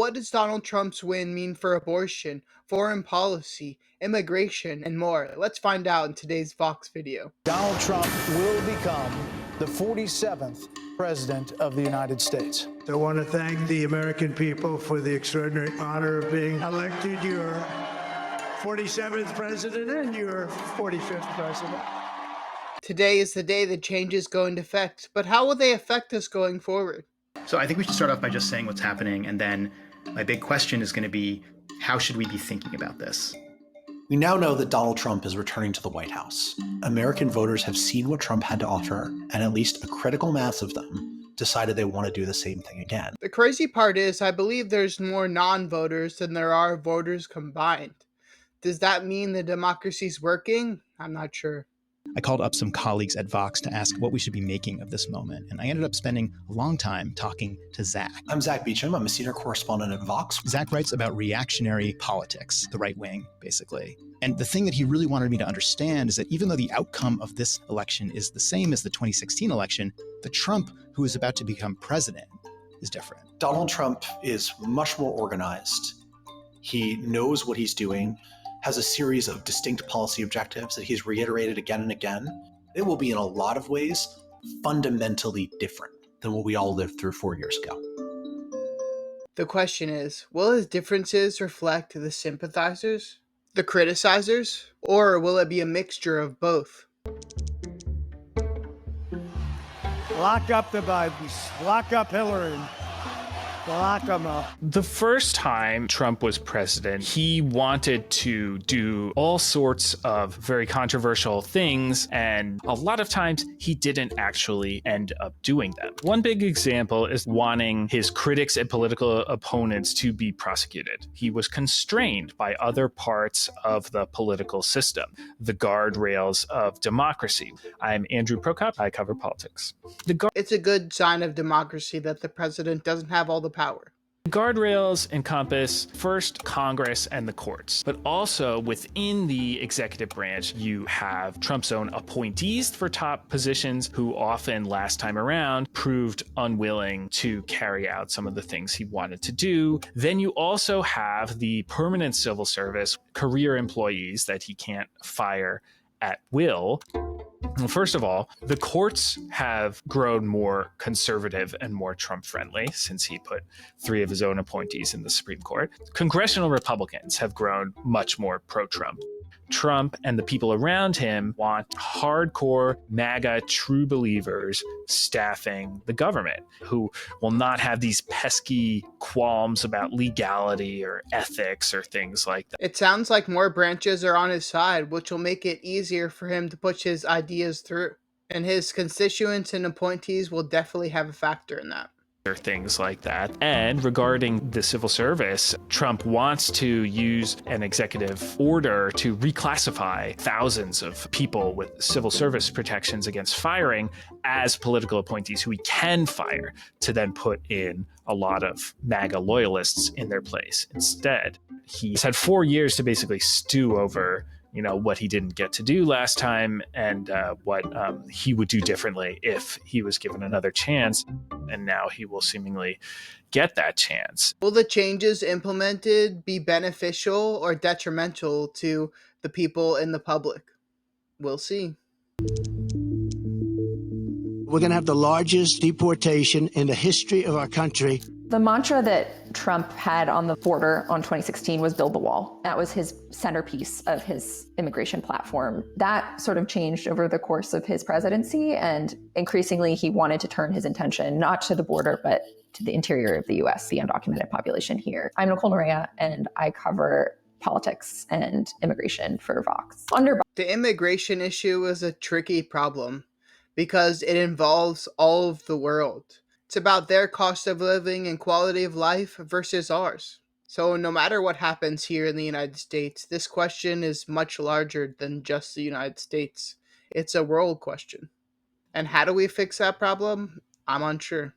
What does Donald Trump's win mean for abortion, foreign policy, immigration, and more? Let's find out in today's Vox video. Donald Trump will become the 47th president of the United States. I want to thank the American people for the extraordinary honor of being elected your 47th president and your 45th president. Today is the day the changes go into effect, but how will they affect us going forward? So I think we should start off by just saying what's happening, and then my big question is going to be, how should we be thinking about this? We now know that Donald Trump is returning to the White House. American voters have seen what Trump had to offer, and at least a critical mass of them decided they want to do the same thing again. The crazy part is, I believe there's more non-voters than there are voters combined. Does that mean the democracy's working? I'm not sure. I called up some colleagues at Vox to ask what we should be making of this moment, and I ended up spending a long time talking to Zach. I'm Zach Beecham. I'm a senior correspondent at Vox. Zach writes about reactionary politics, the right wing, basically. And the thing that he really wanted me to understand is that even though the outcome of this election is the same as the 2016 election, the Trump who is about to become president is different. Donald Trump is much more organized. He knows what he's doing, has a series of distinct policy objectives that he's reiterated again and again. It will be in a lot of ways fundamentally different than what we all lived through 4 years ago. The question is, will his differences reflect the sympathizers, the criticizers, or will it be a mixture of both? Lock up the Bidens. Lock up Hillary. Lock them up. The first time Trump was president, he wanted to do all sorts of very controversial things, and a lot of times he didn't actually end up doing them. One big example is wanting his critics and political opponents to be prosecuted. He was constrained by other parts of the political system, the guardrails of democracy. I'm Andrew Prokop. I cover politics. It's a good sign of democracy that the president doesn't have all the power. Guardrails encompass first Congress and the courts, but also within the executive branch, you have Trump's own appointees for top positions who often last time around proved unwilling to carry out some of the things he wanted to do. Then you also have the permanent civil service, career employees that he can't fire at will. Well, first of all, the courts have grown more conservative and more Trump-friendly since he put 3 of his own appointees in the Supreme Court. Congressional Republicans have grown much more pro-Trump. Trump and the people around him want hardcore MAGA true believers staffing the government who will not have these pesky qualms about legality or ethics or things like that. It sounds like more branches are on his side, which will make it easier for him to push his ideas through. And his constituents and appointees will definitely have a factor in that. Or things like that. And regarding the civil service, Trump wants to use an executive order to reclassify thousands of people with civil service protections against firing as political appointees who he can fire, to then put in a lot of MAGA loyalists in their place. Instead, he's had 4 years to basically stew over what he didn't get to do last time and what he would do differently if he was given another chance. And now he will seemingly get that chance. Will the changes implemented be beneficial or detrimental to the people in the public? We'll see. We're going to have the largest deportation in the history of our country. The mantra that Trump had on the border on 2016 was build the wall. That was his centerpiece of his immigration platform. That sort of changed over the course of his presidency, and increasingly he wanted to turn his attention not to the border, but to the interior of the U.S., the undocumented population here. I'm Nicole Norea, and I cover politics and immigration for Vox. The immigration issue is a tricky problem because it involves all of the world. It's about their cost of living and quality of life versus ours. So no matter what happens here in the United States, this question is much larger than just the United States. It's a world question. And how do we fix that problem? I'm unsure.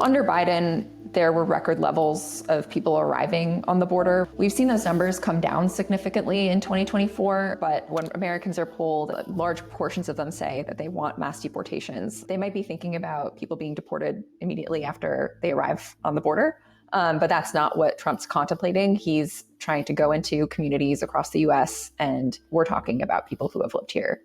Under Biden, there were record levels of people arriving on the border. We've seen those numbers come down significantly in 2024, but when Americans are polled, large portions of them say that they want mass deportations. They might be thinking about people being deported immediately after they arrive on the border, But that's not what Trump's contemplating. He's trying to go into communities across the US, and we're talking about people who have lived here,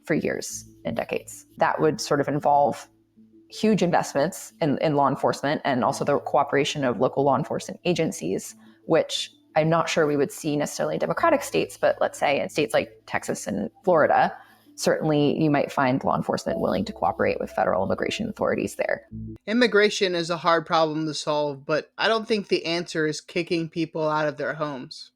for years and decades. That would sort of involve huge investments in law enforcement and also the cooperation of local law enforcement agencies, which I'm not sure we would see necessarily in democratic states, but let's say in states like Texas and Florida, certainly you might find law enforcement willing to cooperate with federal immigration authorities there. Immigration is a hard problem to solve, but I don't think the answer is kicking people out of their homes.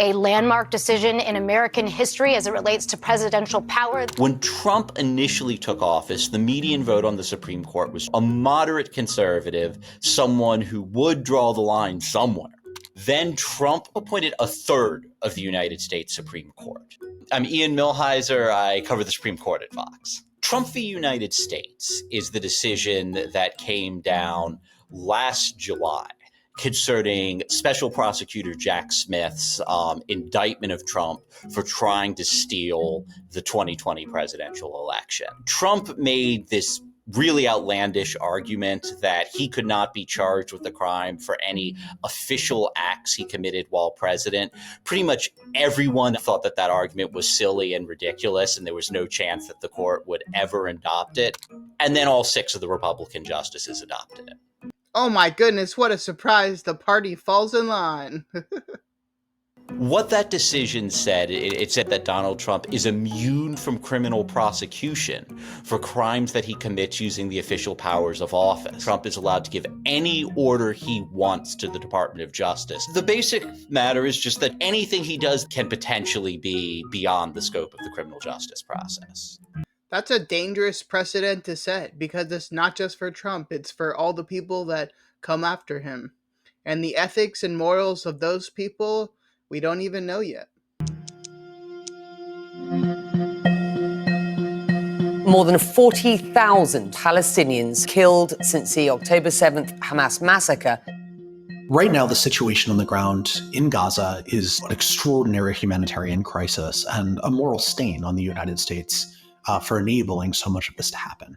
A landmark decision in American history as it relates to presidential power. When Trump initially took office, the median vote on the Supreme Court was a moderate conservative, someone who would draw the line somewhere. Then Trump appointed a third of the United States Supreme Court. I'm Ian Millhiser. I cover the Supreme Court at Fox. Trump v. United States is the decision that came down last July concerning Special Prosecutor Jack Smith's indictment of Trump for trying to steal the 2020 presidential election. Trump made this really outlandish argument that he could not be charged with the crime for any official acts he committed while president. Pretty much everyone thought that argument was silly and ridiculous, and there was no chance that the court would ever adopt it. And then all 6 of the Republican justices adopted it. Oh my goodness, what a surprise. The party falls in line. What that decision said, it said that Donald Trump is immune from criminal prosecution for crimes that he commits using the official powers of office. Trump is allowed to give any order he wants to the Department of Justice. The basic matter is just that anything he does can potentially be beyond the scope of the criminal justice process. That's a dangerous precedent to set, because it's not just for Trump, it's for all the people that come after him. And the ethics and morals of those people, we don't even know yet. More than 40,000 Palestinians killed since the October 7th Hamas massacre. Right now, the situation on the ground in Gaza is an extraordinary humanitarian crisis and a moral stain on the United States for enabling so much of this to happen.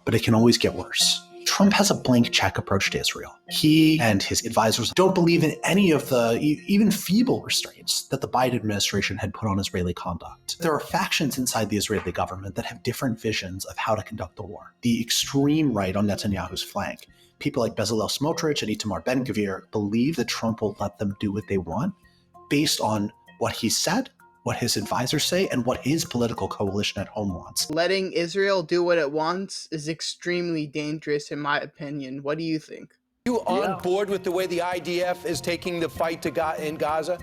But it can always get worse. Trump has a blank check approach to Israel. He and his advisors don't believe in any of the even feeble restraints that the Biden administration had put on Israeli conduct. There are factions inside the Israeli government that have different visions of how to conduct the war. The extreme right on Netanyahu's flank, people like Bezalel Smotrich and Itamar Ben-Gvir, believe that Trump will let them do what they want based on what he said, what his advisors say, and what his political coalition at home wants. Letting Israel do what it wants is extremely dangerous, in my opinion. What do you think? You on board with the way the IDF is taking the fight in Gaza?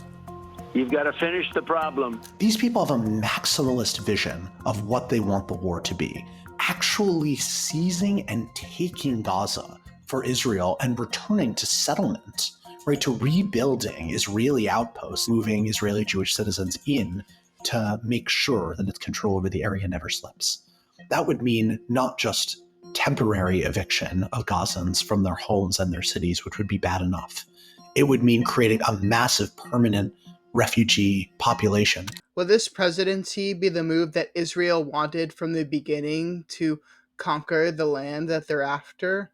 You've got to finish the problem. These people have a maximalist vision of what they want the war to be. Actually seizing and taking Gaza for Israel and returning to settlement, right, to rebuilding Israeli outposts, moving Israeli Jewish citizens in to make sure that its control over the area never slips. That would mean not just temporary eviction of Gazans from their homes and their cities, which would be bad enough. It would mean creating a massive permanent refugee population. Will this presidency be the move that Israel wanted from the beginning to conquer the land that they're after?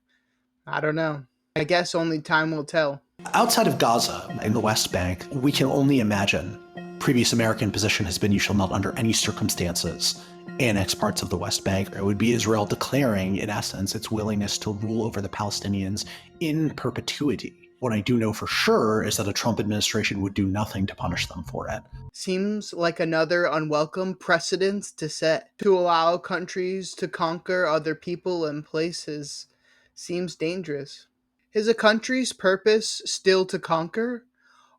I don't know. I guess only time will tell. Outside of Gaza, in the West Bank, we can only imagine. Previous American position has been you shall not under any circumstances annex parts of the West Bank. It would be Israel declaring, in essence, its willingness to rule over the Palestinians in perpetuity. What I do know for sure is that a Trump administration would do nothing to punish them for it. Seems like another unwelcome precedent to set. To allow countries to conquer other people and places seems dangerous. Is a country's purpose still to conquer?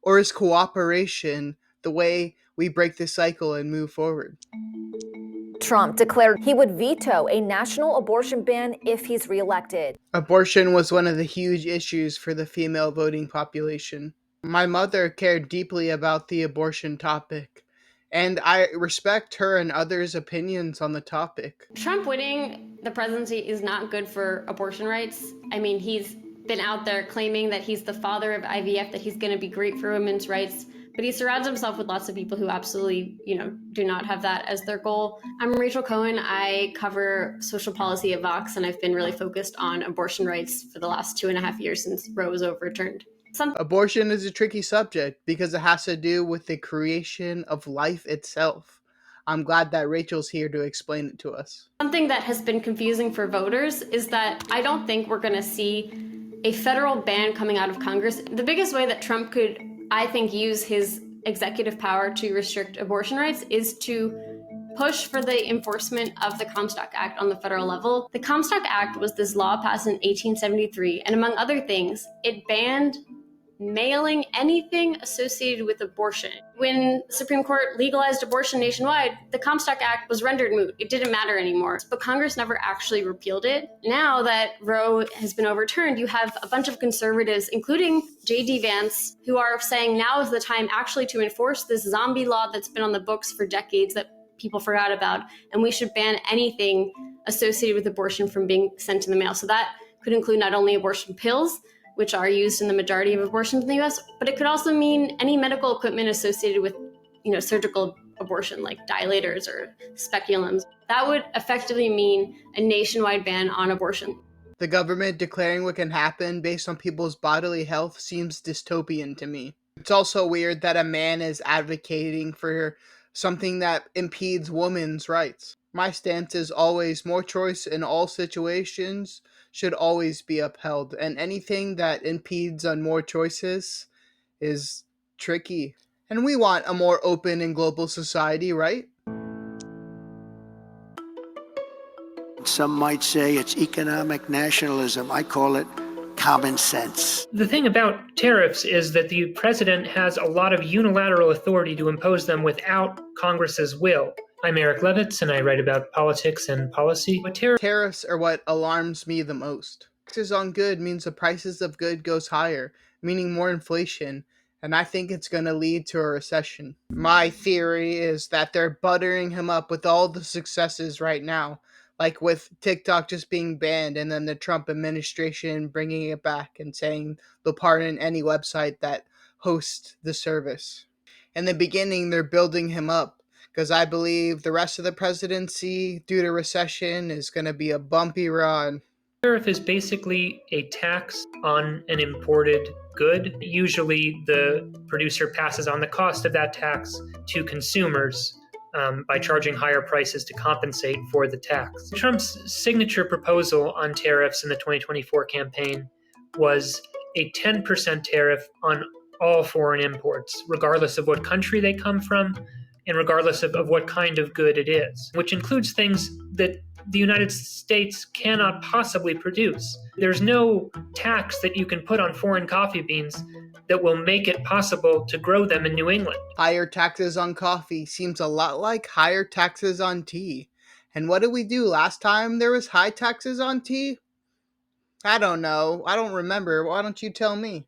Or is cooperation the way we break the cycle and move forward? Trump declared he would veto a national abortion ban if he's reelected. Abortion was one of the huge issues for the female voting population. My mother cared deeply about the abortion topic, and I respect her and others' opinions on the topic. Trump winning the presidency is not good for abortion rights. I mean, he's been out there claiming that he's the father of IVF, that he's going to be great for women's rights. but he surrounds himself with lots of people who absolutely, do not have that as their goal. I'm Rachel Cohen. I cover social policy at Vox, and I've been really focused on abortion rights for the last 2.5 years since Roe was overturned. Abortion is a tricky subject because it has to do with the creation of life itself. I'm glad that Rachel's here to explain it to us. Something that has been confusing for voters is that I don't think we're going to see a federal ban coming out of Congress. The biggest way that Trump could, I think, use his executive power to restrict abortion rights is to push for the enforcement of the Comstock Act on the federal level. The Comstock Act was this law passed in 1873, and among other things, it banned mailing anything associated with abortion. When the Supreme Court legalized abortion nationwide, the Comstock Act was rendered moot. It didn't matter anymore, but Congress never actually repealed it. Now that Roe has been overturned, you have a bunch of conservatives, including J.D. Vance, who are saying now is the time actually to enforce this zombie law that's been on the books for decades that people forgot about, and we should ban anything associated with abortion from being sent in the mail. So that could include not only abortion pills, which are used in the majority of abortions in the US, but it could also mean any medical equipment associated with, surgical abortion, like dilators or speculums. That would effectively mean a nationwide ban on abortion. The government declaring what can happen based on people's bodily health seems dystopian to me. It's also weird that a man is advocating for something that impedes women's rights. My stance is always more choice in all situations should always be upheld, and anything that impedes on more choices is tricky. And we want a more open and global society, right? Some might say it's economic nationalism. I call it common sense. The thing about tariffs is that the president has a lot of unilateral authority to impose them without Congress's will. I'm Eric Levitz, and I write about politics and policy. But tariffs are what alarms me the most. Taxes on good means the prices of good goes higher, meaning more inflation, and I think it's going to lead to a recession. My theory is that they're buttering him up with all the successes right now, like with TikTok just being banned and then the Trump administration bringing it back and saying they'll pardon any website that hosts the service. In the beginning, they're building him up, because I believe the rest of the presidency, due to recession, is going to be a bumpy ride. Tariff is basically a tax on an imported good. Usually the producer passes on the cost of that tax to consumers by charging higher prices to compensate for the tax. Trump's signature proposal on tariffs in the 2024 campaign was a 10% tariff on all foreign imports, regardless of what country they come from, and regardless of what kind of good it is, which includes things that the United States cannot possibly produce. There's no tax that you can put on foreign coffee beans that will make it possible to grow them in New England. Higher taxes on coffee seems a lot like higher taxes on tea. And what did we do last time there was high taxes on tea? I don't know. I don't remember. Why don't you tell me?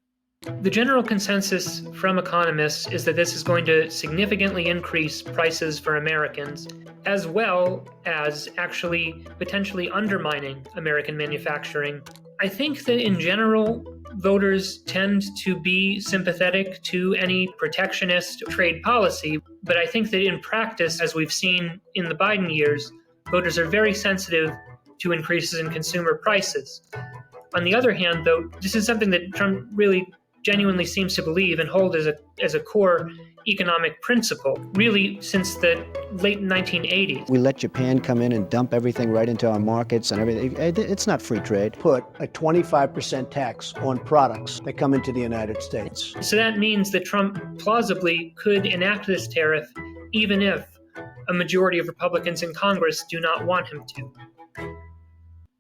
The general consensus from economists is that this is going to significantly increase prices for Americans, as well as actually potentially undermining American manufacturing. I think that in general, voters tend to be sympathetic to any protectionist trade policy, but I think that in practice, as we've seen in the Biden years, voters are very sensitive to increases in consumer prices. On the other hand, though, this is something that Trump really genuinely seems to believe and hold as a core economic principle, really since the late 1980s. We let Japan come in and dump everything right into our markets and everything. It's not free trade. Put a 25% tax on products that come into the United States. So that means that Trump plausibly could enact this tariff even if a majority of Republicans in Congress do not want him to.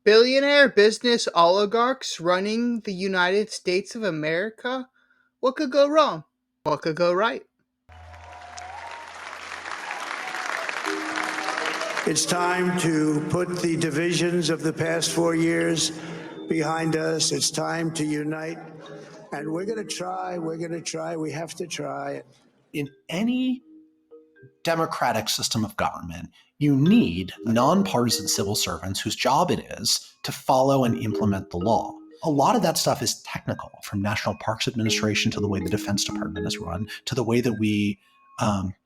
Billionaire business oligarchs running the United States of America? What could go wrong? What could go right? It's time to put the divisions of the past 4 years behind us. It's time to unite. And we're going to try. We have to try. In any democratic system of government, you need nonpartisan civil servants whose job it is to follow and implement the law. A lot of that stuff is technical, from National Parks Administration to the way the Defense Department is run, to the way that we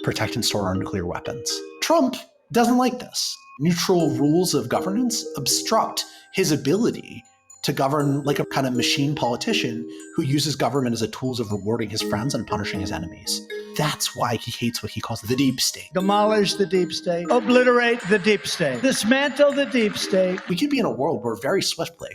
protect and store our nuclear weapons. Trump doesn't like this. Neutral rules of governance obstruct his ability to govern like a kind of machine politician who uses government as a tool of rewarding his friends and punishing his enemies. That's why he hates what he calls the deep state. Demolish the deep state. Obliterate the deep state. Dismantle the deep state. We could be in a world where very swiftly,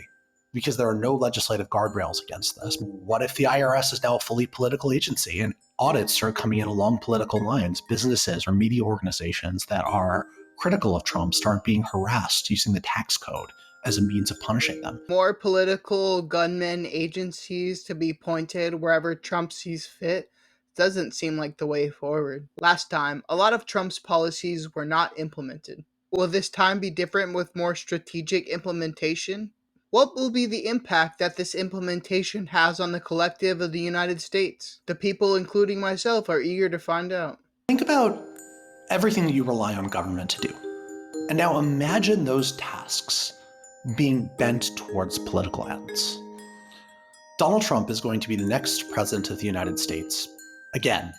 because there are no legislative guardrails against this, what if the IRS is now a fully political agency and audits start coming in along political lines? Businesses or media organizations that are critical of Trump start being harassed using the tax code as a means of punishing them. More political gunmen agencies to be pointed wherever Trump sees fit doesn't seem like the way forward. Last time, a lot of Trump's policies were not implemented. Will this time be different with more strategic implementation? What will be the impact that this implementation has on the collective of the United States? The people, including myself, are eager to find out. Think about everything that you rely on government to do. And now imagine those tasks being bent towards political ends. Donald Trump is going to be the next president of the United States again.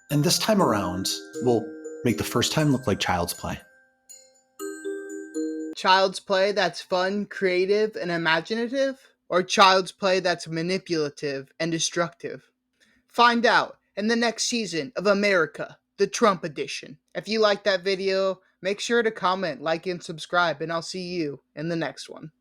And this time around, will make the first time look like child's play. Child's play that's fun, creative, and imaginative? Or child's play that's manipulative and destructive? Find out in the next season of America, the Trump edition. If you liked that video, make sure to comment, like, and subscribe, and I'll see you in the next one.